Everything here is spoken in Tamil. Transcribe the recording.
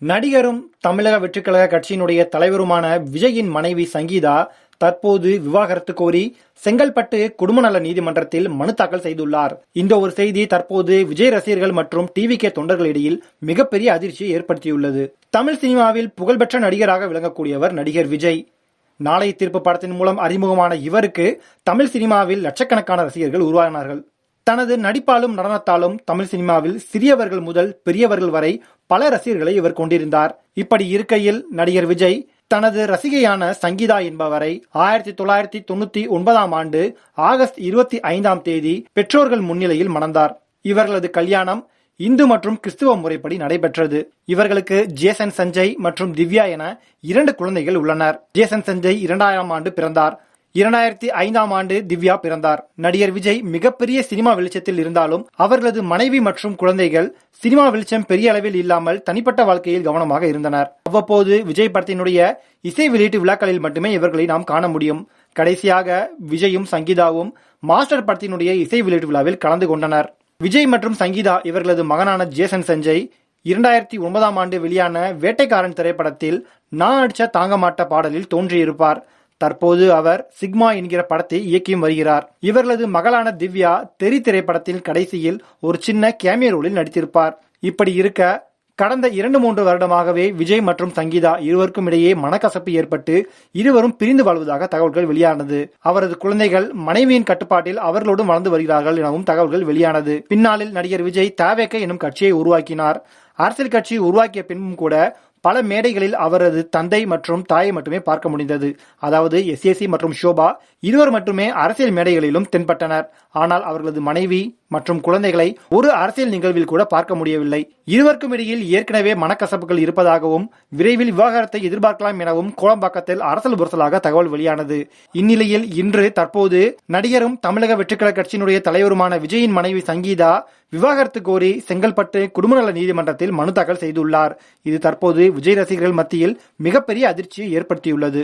நடிகரும் தமிழக வெற்றிக்கழக கட்சியினுடைய தலைவருமான விஜயின் மனைவி சங்கீதா தற்போது விவாகரத்து கோரி செங்கல்பட்டு குடும்ப நல நீதிமன்றத்தில் மனு தாக்கல் செய்துள்ளார். இந்த ஒரு செய்தி தற்போது விஜய் ரசிகர்கள் மற்றும் டிவிகே தொண்டர்களிடையில் மிகப்பெரிய அதிர்ச்சியை ஏற்படுத்தியுள்ளது. தமிழ் சினிமாவில் புகழ்பெற்ற நடிகராக விளங்கக்கூடியவர் நடிகர் விஜய். நாளை தீர்ப்பு படத்தின் மூலம் அறிமுகமான இவருக்கு தமிழ் சினிமாவில் லட்சக்கணக்கான ரசிகர்கள் உருவாகினார்கள். தனது நடிப்பாலும் நடனத்தாலும் தமிழ் சினிமாவில் சிறியவர்கள் முதல் பெரியவர்கள் வரை பல ரசிகர்களை இவர் கொண்டிருந்தார். இப்படி இருக்கையில் நடிகர் விஜய் தனது ரசிகையான சங்கீதா என்பவரை 1999 ஆண்டு ஆகஸ்ட் 25ஆம் தேதி பெற்றோர்கள் முன்னிலையில் மணந்தார். இவர்களது கல்யாணம் இந்து மற்றும் கிறிஸ்துவ முறைப்படி நடைபெற்றது. இவர்களுக்கு ஜேசன் சஞ்சய் மற்றும் திவ்யா என 2 குழந்தைகள் உள்ளனர். ஜேசன் சஞ்சய் 2000ஆம் ஆண்டு பிறந்தார். 2005ஆம் ஆண்டு திவ்யா பிறந்தார். நடிகர் விஜய் மிகப்பெரிய சினிமா வெளிச்சத்தில் இருந்தாலும் அவர்களது மனைவி மற்றும் குழந்தைகள் சினிமா வெளிச்சம் பெரிய அளவில் இல்லாமல் தனிப்பட்ட வாழ்க்கையில் கவனமாக இருந்தனர். அவ்வப்போது விஜய் படத்தினுடைய இசை வெளியீட்டு விழாக்களில் மட்டுமே இவர்களை நாம் காண முடியும். கடைசியாக விஜயும் சங்கீதாவும் மாஸ்டர் படத்தினுடைய இசை வெளியீட்டு விழாவில் கலந்து கொண்டனர். விஜய் மற்றும் சங்கீதா இவர்களது மகனான ஜேசன் சஞ்சய் 2009ஆம் ஆண்டு வெளியான வேட்டைக்காரன் திரைப்படத்தில் நான் அடிச்ச தாங்க மாட்ட பாடலில் தோன்றியிருப்பார். தற்போது அவர் சிக்மா என்கிற படத்தை இயக்கியும் வருகிறார். இவர்களது மகளான திவ்யா தெரி திரைப்படத்தில் கடைசியில் ஒரு சின்ன கேமியோ ரோலில் நடித்திருப்பார். இப்படி இருக்க கடந்த 2-3 வருடமாகவே விஜய் மற்றும் சங்கீதா இருவருக்கும் இடையே மனக்கசப்பு ஏற்பட்டு இருவரும் பிரிந்து வாழ்வதாக தகவல்கள் வெளியானது. அவரது குழந்தைகள் மனைவியின் கட்டுப்பாட்டில் அவர்களோடும் வளர்ந்து வருகிறார்கள் எனவும் தகவல்கள் வெளியானது. பின்னாளில் நடிகர் விஜய் தவேக எனும் கட்சியை உருவாக்கினார். அரசியல் கட்சி உருவாக்கிய பின்பும் கூட பல மேடைகளில் அவரது தந்தை மற்றும் தாயை மட்டுமே பார்க்க முடிந்தது. அதாவது எஸ்ஏசி மற்றும் ஷோபா இருவர் மட்டுமே அரசியல் மேடைகளிலும் தென்பட்டனர். ஆனால் அவர்களது மனைவி மற்றும் குழந்தைகளை ஒரு அரசியல் நிகழ்வில் கூட பார்க்க முடியவில்லை. இருவருக்கும் இடையில் ஏற்கனவே மனக்கசப்புகள் இருப்பதாகவும் விரைவில் விவாகரத்தை எதிர்பார்க்கலாம் எனவும் கோலம்பாக்கத்தில் அரசல் புரசலாக தகவல் வெளியானது. இந்நிலையில் இன்று தற்போது நடிகரும் தமிழக வெற்றிக்கழக கட்சியினுடைய தலைவருமான விஜயின் மனைவி சங்கீதா விவாகரத்து கோரி செங்கல்பட்டு குடும்ப நல நீதிமன்றத்தில் மனு தாக்கல் செய்துள்ளார். இது தற்போது விஜய் ரசிகர்கள் மத்தியில் மிகப்பெரிய அதிர்ச்சியை ஏற்படுத்தியுள்ளது.